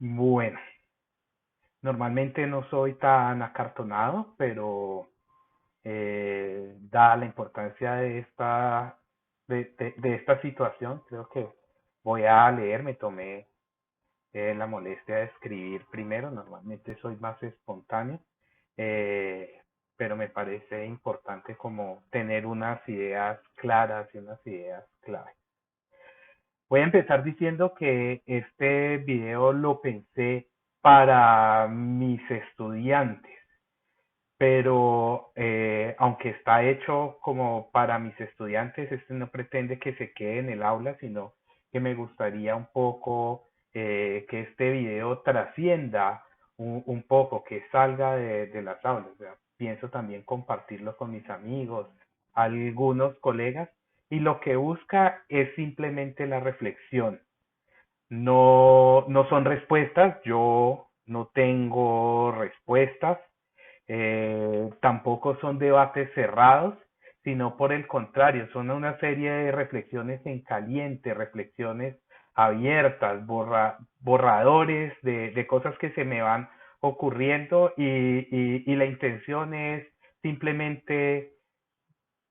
Bueno, normalmente no soy tan acartonado, pero dada la importancia de esta situación, creo que voy a leer. Me tomé la molestia de escribir primero. Normalmente soy más espontáneo, eh, pero me parece importante como tener unas ideas claras y unas ideas clave. Voy a empezar diciendo que este video lo pensé para mis estudiantes, pero aunque está hecho como para mis estudiantes, este no pretende que se quede en el aula, sino que me gustaría un poco que este video trascienda un poco, que salga de las aulas. O sea, pienso también compartirlo con mis amigos, algunos colegas, y lo que busca es simplemente la reflexión. No son respuestas, yo no tengo respuestas, tampoco son debates cerrados, sino por el contrario, son una serie de reflexiones en caliente, reflexiones abiertas, borradores de cosas que se me van ocurriendo y la intención es simplemente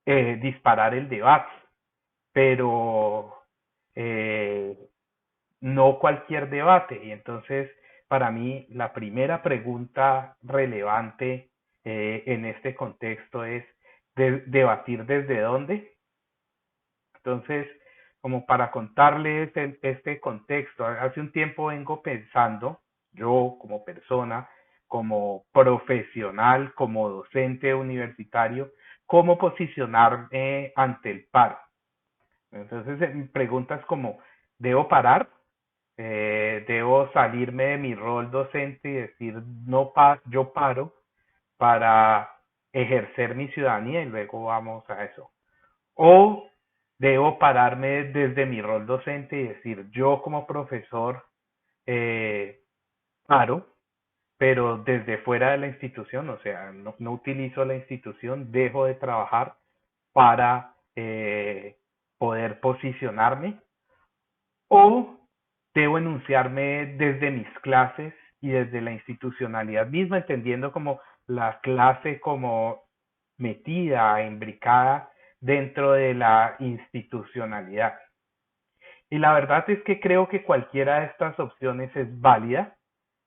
disparar el debate, pero eh, no cualquier debate. Y entonces, para mí, la primera pregunta relevante en este contexto es debatir desde dónde. Entonces, como para contarles este contexto, hace un tiempo vengo pensando, yo como persona, como profesional, como docente universitario, cómo posicionarme ante el paro. Entonces, preguntas como, ¿debo parar? Debo salirme de mi rol docente y decir, no yo paro para ejercer mi ciudadanía y luego vamos a eso. O debo pararme desde mi rol docente y decir, yo como profesor eh, paro, pero desde fuera de la institución, o sea, no utilizo la institución, dejo de trabajar para poder posicionarme, o debo enunciarme desde mis clases y desde la institucionalidad misma, entendiendo como la clase como metida, imbricada dentro de la institucionalidad. Y la verdad es que creo que cualquiera de estas opciones es válida,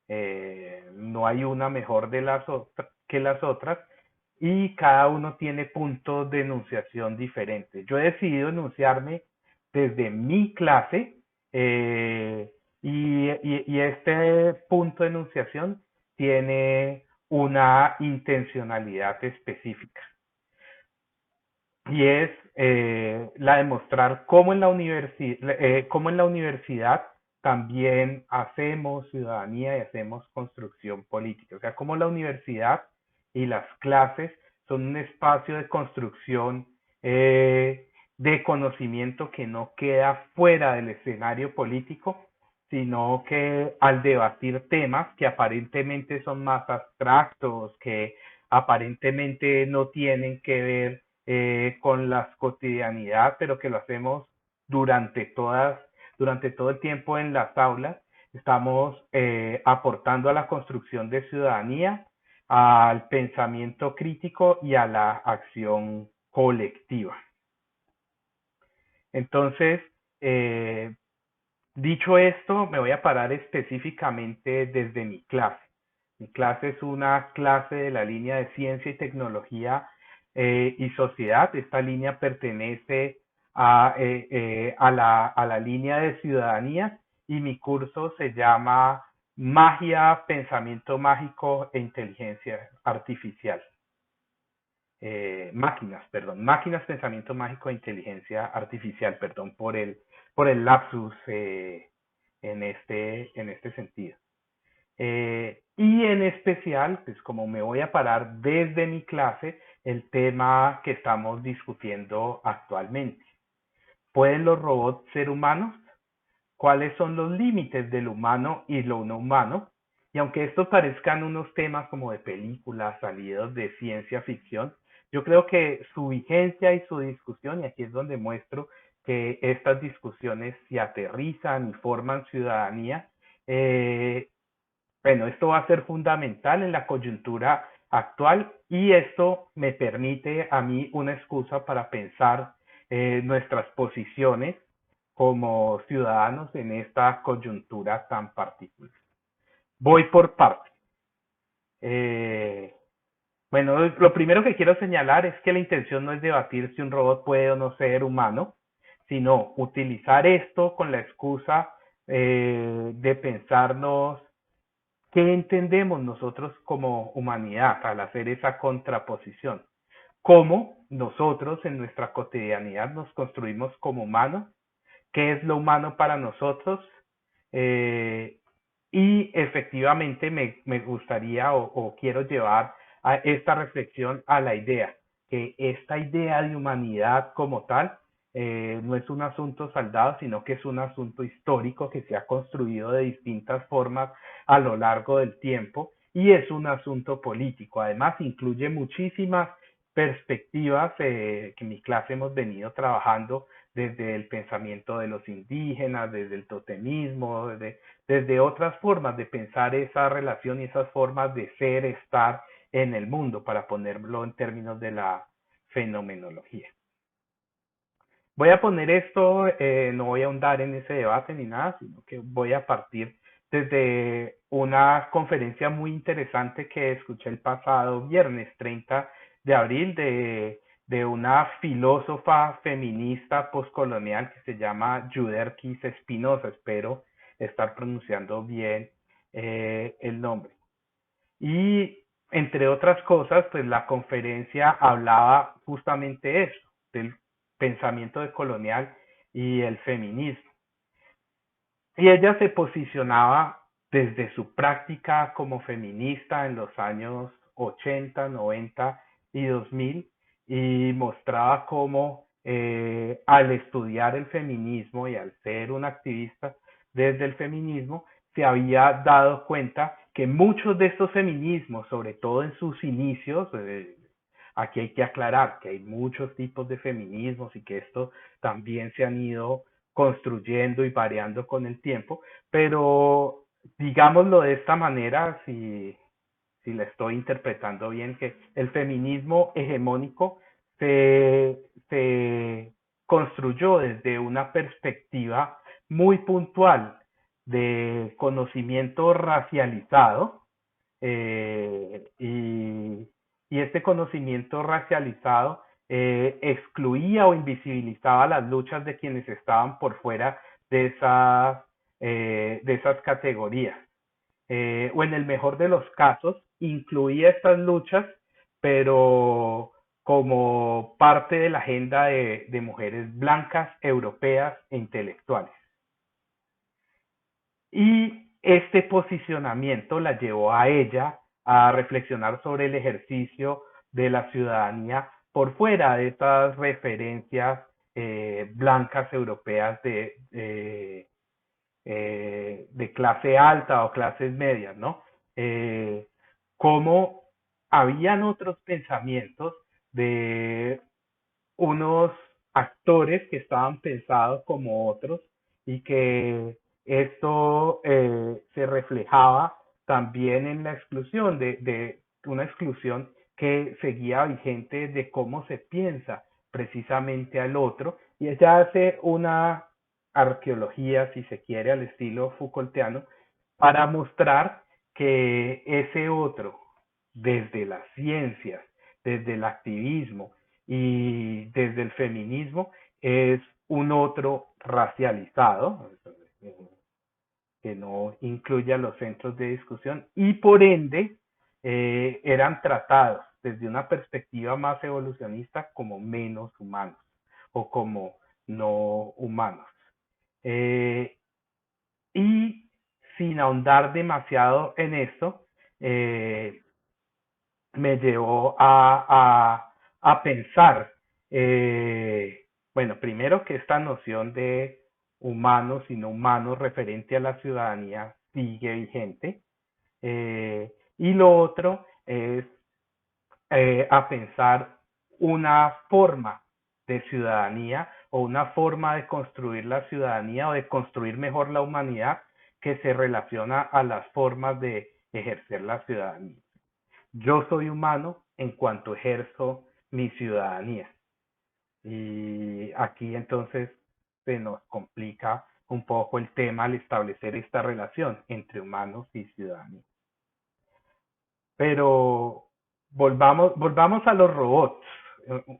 no hay una mejor que las otras, y cada uno tiene puntos de enunciación diferentes. Yo he decidido enunciarme desde mi clase, eh, y este punto de enunciación tiene una intencionalidad específica, y es la de mostrar cómo en la universidad también hacemos ciudadanía y hacemos construcción política. O sea, cómo la universidad y las clases son un espacio de construcción de conocimiento que no queda fuera del escenario político, sino que al debatir temas que aparentemente son más abstractos, que aparentemente no tienen que ver con la cotidianidad, pero que lo hacemos durante durante todo el tiempo en las aulas, estamos aportando a la construcción de ciudadanía, al pensamiento crítico y a la acción colectiva. Entonces, eh, dicho esto, me voy a parar específicamente desde mi clase. Mi clase es una clase de la línea de ciencia y tecnología y sociedad. Esta línea pertenece a la línea de ciudadanía, y mi curso se llama Magia, Pensamiento Mágico e Inteligencia Artificial. Máquinas, Pensamiento Mágico e Inteligencia Artificial, perdón por el lapsus en este sentido. Y en especial, pues como me voy a parar desde mi clase, el tema que estamos discutiendo actualmente. ¿Pueden los robots ser humanos? ¿Cuáles son los límites del humano y lo no humano? Y aunque estos parezcan unos temas como de películas salidos de ciencia ficción, yo creo que su vigencia y su discusión, y aquí es donde muestro que estas discusiones se aterrizan y forman ciudadanía, Bueno, esto va a ser fundamental en la coyuntura actual y esto me permite a mí una excusa para pensar nuestras posiciones como ciudadanos en esta coyuntura tan particular. Voy por partes. Eh, bueno, lo primero que quiero señalar es que la intención no es debatir si un robot puede o no ser humano, sino utilizar esto con la excusa de pensarnos qué entendemos nosotros como humanidad al hacer esa contraposición. Cómo nosotros en nuestra cotidianidad nos construimos como humanos, qué es lo humano para nosotros, eh, y efectivamente me gustaría o quiero llevar a esta reflexión a la idea, que esta idea de humanidad como tal no es un asunto saldado, sino que es un asunto histórico que se ha construido de distintas formas a lo largo del tiempo y es un asunto político. Además, incluye muchísimas perspectivas que en mi clase hemos venido trabajando desde el pensamiento de los indígenas, desde el totemismo, desde otras formas de pensar esa relación y esas formas de ser, estar en el mundo, para ponerlo en términos de la fenomenología. Voy a poner esto, no voy a ahondar en ese debate ni nada, sino que voy a partir desde una conferencia muy interesante que escuché el pasado viernes 30 de abril de una filósofa feminista postcolonial que se llama Yuderquis Espinosa, espero estar pronunciando bien el nombre. Y entre otras cosas, pues la conferencia hablaba justamente de eso, del pensamiento decolonial y el feminismo. Y ella se posicionaba desde su práctica como feminista en los años 80, 90 y 2000 y mostraba cómo al estudiar el feminismo y al ser una activista desde el feminismo, se había dado cuenta que muchos de estos feminismos, sobre todo en sus inicios, aquí hay que aclarar que hay muchos tipos de feminismos y que esto también se han ido construyendo y variando con el tiempo, pero digámoslo de esta manera, si la estoy interpretando bien, que el feminismo hegemónico se construyó desde una perspectiva muy puntual de conocimiento racializado, y este conocimiento racializado excluía o invisibilizaba las luchas de quienes estaban por fuera de esas categorías. O en el mejor de los casos, incluía estas luchas, pero como parte de la agenda de mujeres blancas, europeas e intelectuales. Y este posicionamiento la llevó a ella a reflexionar sobre el ejercicio de la ciudadanía por fuera de estas referencias blancas europeas de clase alta o clases medias, ¿no? Cómo habían otros pensamientos de unos actores que estaban pensados como otros y que esto se reflejaba también en la exclusión, de una exclusión que seguía vigente de cómo se piensa precisamente al otro, y ella hace una arqueología, si se quiere, al estilo Foucaultiano, para mostrar que ese otro, desde las ciencias, desde el activismo y desde el feminismo, es un otro racializado, que no incluye a los centros de discusión y por ende eran tratados desde una perspectiva más evolucionista como menos humanos o como no humanos. Eh, y sin ahondar demasiado en esto, eh, me llevó a pensar, bueno, primero que esta noción de humanos y no humanos referente a la ciudadanía sigue vigente, y lo otro es a pensar una forma de ciudadanía o una forma de construir la ciudadanía o de construir mejor la humanidad que se relaciona a las formas ejercer la ciudadanía. Yo soy humano en cuanto ejerzo mi ciudadanía. Y aquí entonces se nos complica un poco el tema al establecer esta relación entre humanos y ciudadanía. Pero volvamos a los robots,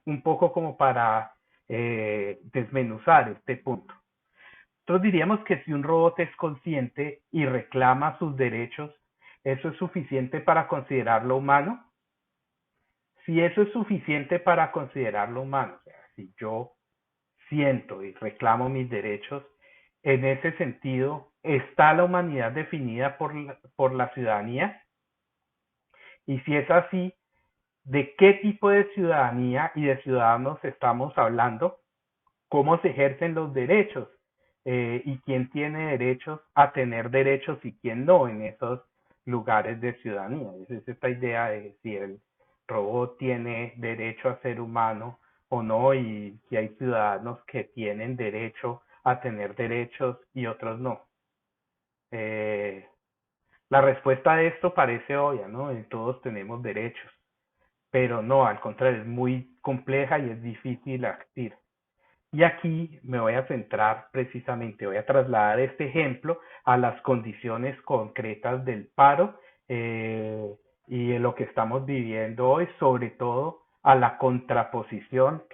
un poco como para desmenuzar este punto. Nosotros diríamos que si un robot es consciente y reclama sus derechos, ¿eso es suficiente para considerarlo humano? Si eso es suficiente para considerarlo humano, o sea, si yo siento y reclamo mis derechos, en ese sentido, ¿está la humanidad definida por la ciudadanía? Y si es así, ¿de qué tipo de ciudadanía y de ciudadanos estamos hablando? ¿Cómo se ejercen los derechos? ¿Y quién tiene derechos a tener derechos y quién no en esos lugares de ciudadanía? Es esta idea de si el robot tiene derecho a ser humano o no, y si hay ciudadanos que tienen derecho a tener derechos y otros no. Eh, la respuesta a esto parece obvia, ¿no? Todos tenemos derechos, pero no, al contrario, es muy compleja y es difícil asistir. Y aquí me voy a centrar precisamente, voy a trasladar este ejemplo a las condiciones concretas del paro y de lo que estamos viviendo hoy, sobre todo a la contraposición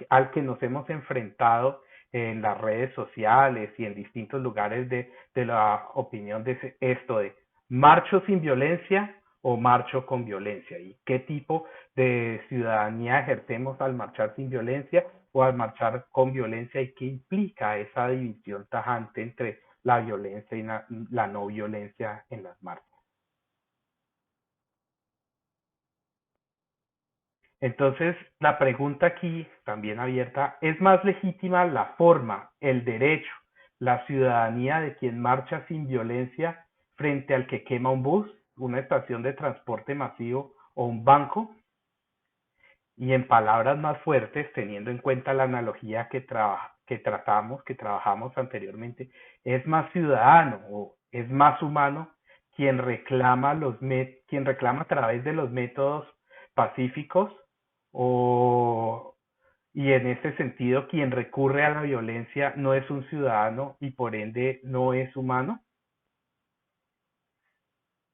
al que nos hemos enfrentado en las redes sociales y en distintos lugares de la opinión de esto de marcho sin violencia o marcho con violencia, y qué tipo de ciudadanía ejercemos al marchar sin violencia o al marchar con violencia, y qué implica esa división tajante entre la violencia y la no violencia en las marchas. Entonces, la pregunta aquí, también abierta, ¿es más legítima la forma, el derecho, la ciudadanía de quien marcha sin violencia frente al que quema un bus, una estación de transporte masivo o un banco? Y en palabras más fuertes, teniendo en cuenta la analogía que trabajamos anteriormente, es más ciudadano o es más humano quien reclama a través de los métodos pacíficos, o, y en ese sentido quien recurre a la violencia no es un ciudadano y por ende no es humano.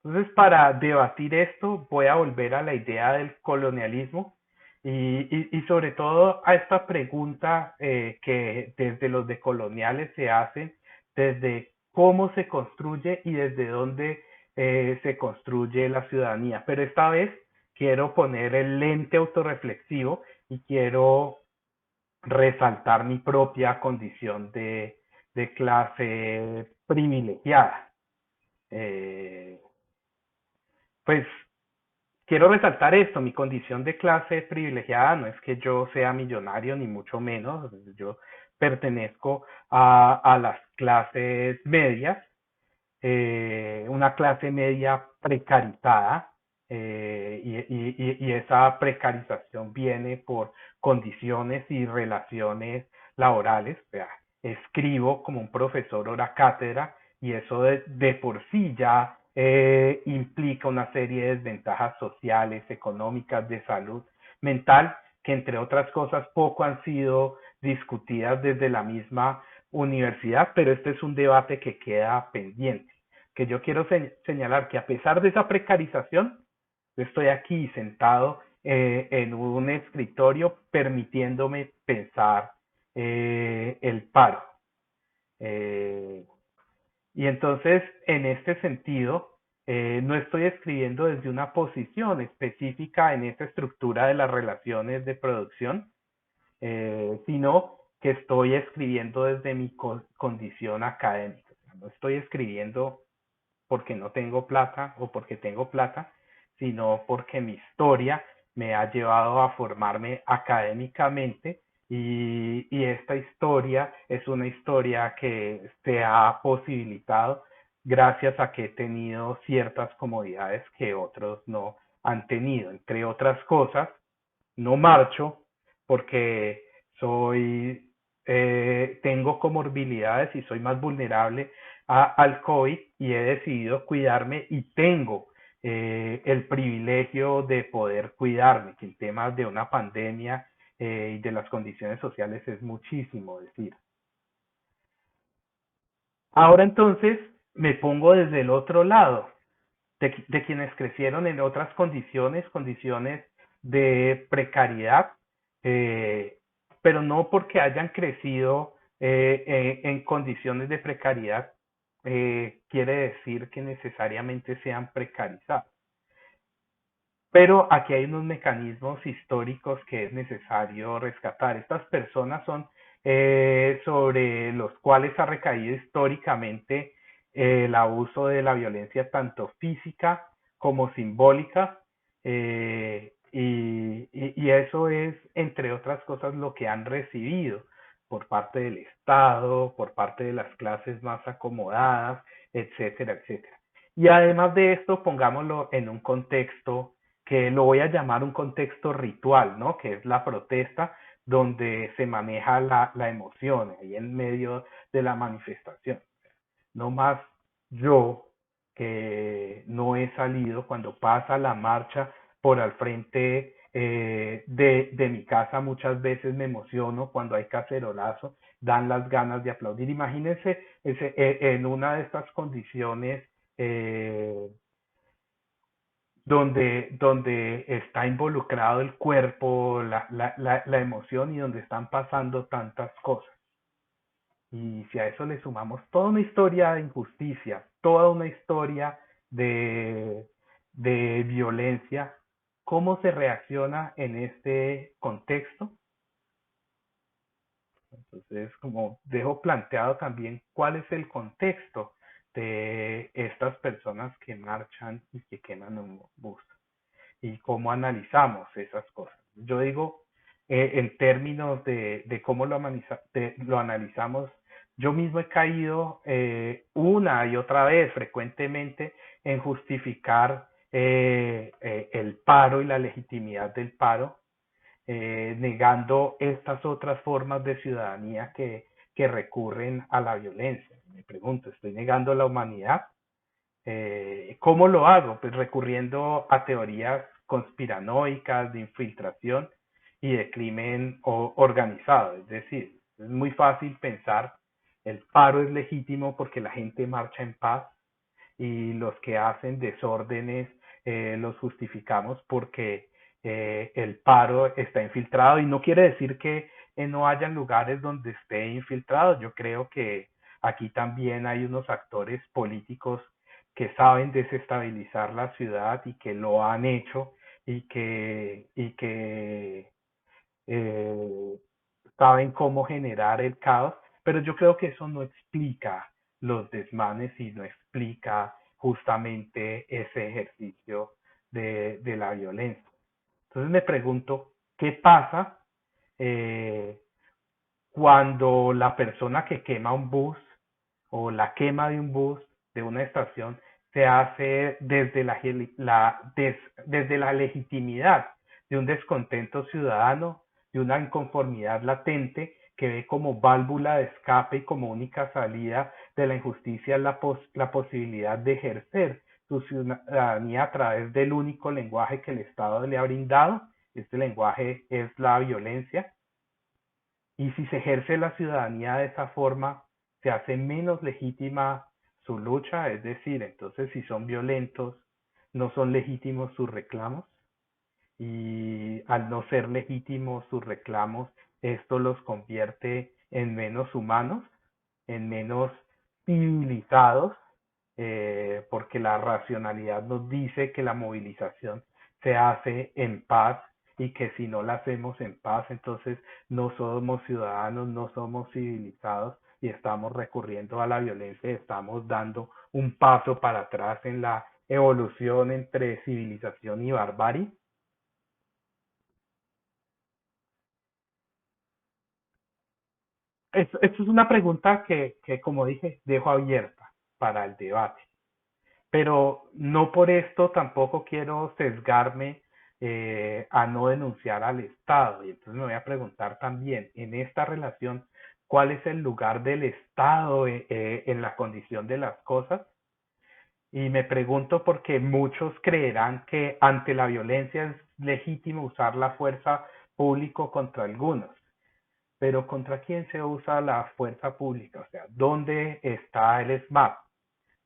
Entonces, para debatir esto, voy a volver a la idea del colonialismo y sobre todo a esta pregunta que desde los decoloniales se hacen, desde cómo se construye y desde dónde se construye la ciudadanía. Pero esta vez quiero poner el lente autorreflexivo y quiero resaltar mi propia condición de clase privilegiada. Eh, pues quiero resaltar esto, mi condición de clase privilegiada no es que yo sea millonario ni mucho menos, yo pertenezco a las clases medias, una clase media precarizada, y esa precarización viene por condiciones y relaciones laborales. O sea, escribo como un profesor hora cátedra y eso de por sí ya implica una serie de desventajas sociales, económicas, de salud mental, que entre otras cosas poco han sido discutidas desde la misma universidad, pero este es un debate que queda pendiente. Que yo quiero señalar que a pesar de esa precarización, yo estoy aquí sentado en un escritorio permitiéndome pensar el paro. Eh, y entonces, en este sentido, no estoy escribiendo desde una posición específica en esta estructura de las relaciones de producción, sino que estoy escribiendo desde mi condición académica. No estoy escribiendo porque no tengo plata o porque tengo plata, sino porque mi historia me ha llevado a formarme académicamente, y esta historia es una historia que se ha posibilitado gracias a que he tenido ciertas comodidades que otros no han tenido. Entre otras cosas, no marcho porque soy tengo comorbilidades y soy más vulnerable al COVID y he decidido cuidarme y tengo el privilegio de poder cuidarme, que el tema de una pandemia y de las condiciones sociales es muchísimo decir. Ahora entonces me pongo desde el otro lado, de quienes crecieron en otras condiciones, condiciones de precariedad, eh, pero no porque hayan crecido en condiciones de precariedad, quiere decir que necesariamente sean precarizados. Pero aquí hay unos mecanismos históricos que es necesario rescatar. Estas personas son sobre los cuales ha recaído históricamente el abuso de la violencia tanto física como simbólica, y eso es, entre otras cosas, lo que han recibido por parte del Estado, por parte de las clases más acomodadas, etcétera, etcétera. Y además de esto, pongámoslo en un contexto que lo voy a llamar un contexto ritual, ¿no? Que es la protesta, donde se maneja la emoción ahí en medio de la manifestación. No más yo, que no he salido, cuando pasa la marcha por al frente de mi casa, muchas veces me emociono cuando hay cacerolazo, dan las ganas de aplaudir. Imagínense en una de estas condiciones eh, donde está involucrado el cuerpo, la emoción y donde están pasando tantas cosas. Y si a eso le sumamos toda una historia de injusticia, toda una historia de, de violencia, ¿cómo se reacciona en este contexto? Entonces, como dejo planteado también cuál es el contexto de estas personas que marchan y que queman un bus y cómo analizamos esas cosas. Yo digo, en términos de cómo lo analizamos, yo mismo he caído una y otra vez frecuentemente en justificar el paro y la legitimidad del paro, negando estas otras formas de ciudadanía que recurren a la violencia. Me pregunto, ¿estoy negando la humanidad? ¿Cómo lo hago? Pues recurriendo a teorías conspiranoicas de infiltración y de crimen organizado. Es decir, es muy fácil pensar el paro es legítimo porque la gente marcha en paz y los que hacen desórdenes los justificamos porque el paro está infiltrado y no quiere decir que no hayan lugares donde esté infiltrado. Yo creo que aquí también hay unos actores políticos que saben desestabilizar la ciudad y que lo han hecho y que eh, saben cómo generar el caos, pero yo creo que eso no explica los desmanes y no explica justamente ese ejercicio de la violencia. Entonces me pregunto, ¿qué pasa eh, cuando la persona que quema un bus o la quema de un bus de una estación se hace desde la legitimidad de un descontento ciudadano, de una inconformidad latente que ve como válvula de escape y como única salida de la injusticia la posibilidad de ejercer su ciudadanía a través del único lenguaje que el Estado le ha brindado. Este lenguaje es la violencia, y si se ejerce la ciudadanía de esa forma, se hace menos legítima su lucha, es decir, entonces si son violentos, no son legítimos sus reclamos, y al no ser legítimos sus reclamos, esto los convierte en menos humanos, en menos civilizados, porque la racionalidad nos dice que la movilización se hace en paz y que si no la hacemos en paz, entonces no somos ciudadanos, no somos civilizados y estamos recurriendo a la violencia y estamos dando un paso para atrás en la evolución entre civilización y barbarie. Esto es una pregunta que, como dije, dejo abierta para el debate, pero no por esto tampoco quiero sesgarme a no denunciar al Estado. Y entonces me voy a preguntar también, en esta relación, cuál es el lugar del Estado en la condición de las cosas. Y me pregunto porque muchos creerán que ante la violencia es legítimo usar la fuerza pública contra algunos, pero ¿contra quién se usa la fuerza pública? O sea, ¿dónde está el SMAT?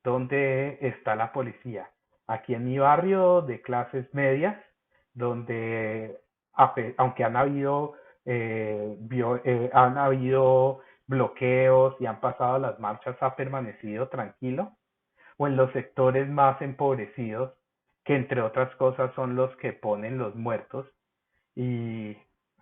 ¿Dónde está la policía? Aquí en mi barrio de clases medias, donde aunque han habido bloqueos y han pasado las marchas, ha permanecido tranquilo, o en los sectores más empobrecidos, que entre otras cosas son los que ponen los muertos, y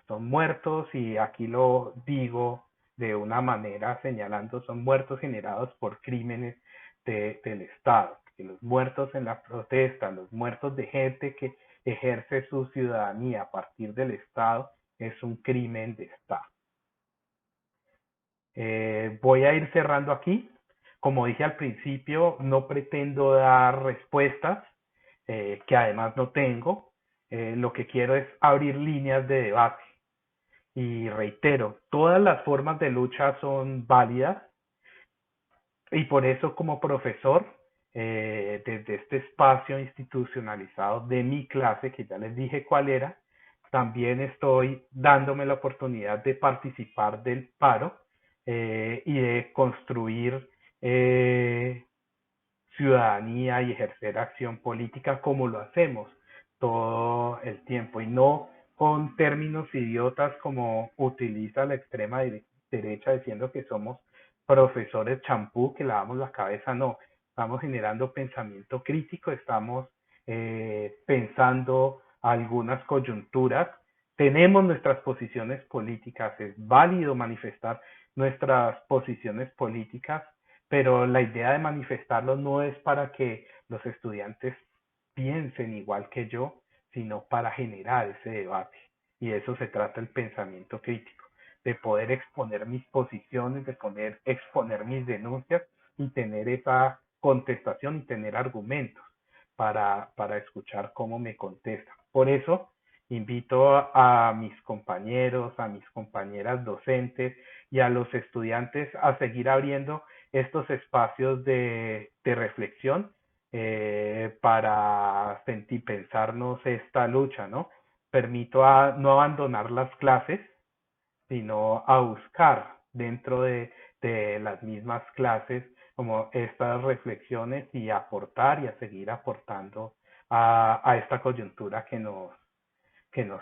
son muertos, y aquí lo digo de una manera señalando, son muertos generados por crímenes del Estado. Que los muertos en la protesta, los muertos de gente que ejerce su ciudadanía a partir del Estado, es un crimen de Estado. Voy a ir cerrando aquí. Como dije al principio, no pretendo dar respuestas, que además no tengo. Lo que quiero es abrir líneas de debate. Y reitero, todas las formas de lucha son válidas, y por eso como profesor, desde este espacio institucionalizado de mi clase, que ya les dije cuál era, también estoy dándome la oportunidad de participar del paro, y de construir eh, ciudadanía y ejercer acción política como lo hacemos todo el tiempo, y no con términos idiotas como utiliza la extrema derecha diciendo que somos profesores champú que lavamos la cabeza. No, estamos generando pensamiento crítico, estamos pensando algunas coyunturas, tenemos nuestras posiciones políticas, es válido manifestar nuestras posiciones políticas, pero la idea de manifestarlo no es para que los estudiantes piensen igual que yo, sino para generar ese debate. Y de eso se trata el pensamiento crítico, de poder exponer mis posiciones, de poder exponer mis denuncias y tener esa contestación y tener argumentos para escuchar cómo me contestan. Por eso invito a mis compañeros, a mis compañeras docentes y a los estudiantes a seguir abriendo estos espacios de reflexión, para pensarnos esta lucha, ¿no? Permito a no abandonar las clases, sino a buscar dentro de las mismas clases como estas reflexiones, y aportar y a seguir aportando a esta coyuntura que nos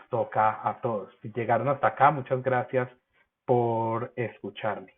toca a todos. Si llegaron hasta acá, muchas gracias por escucharme.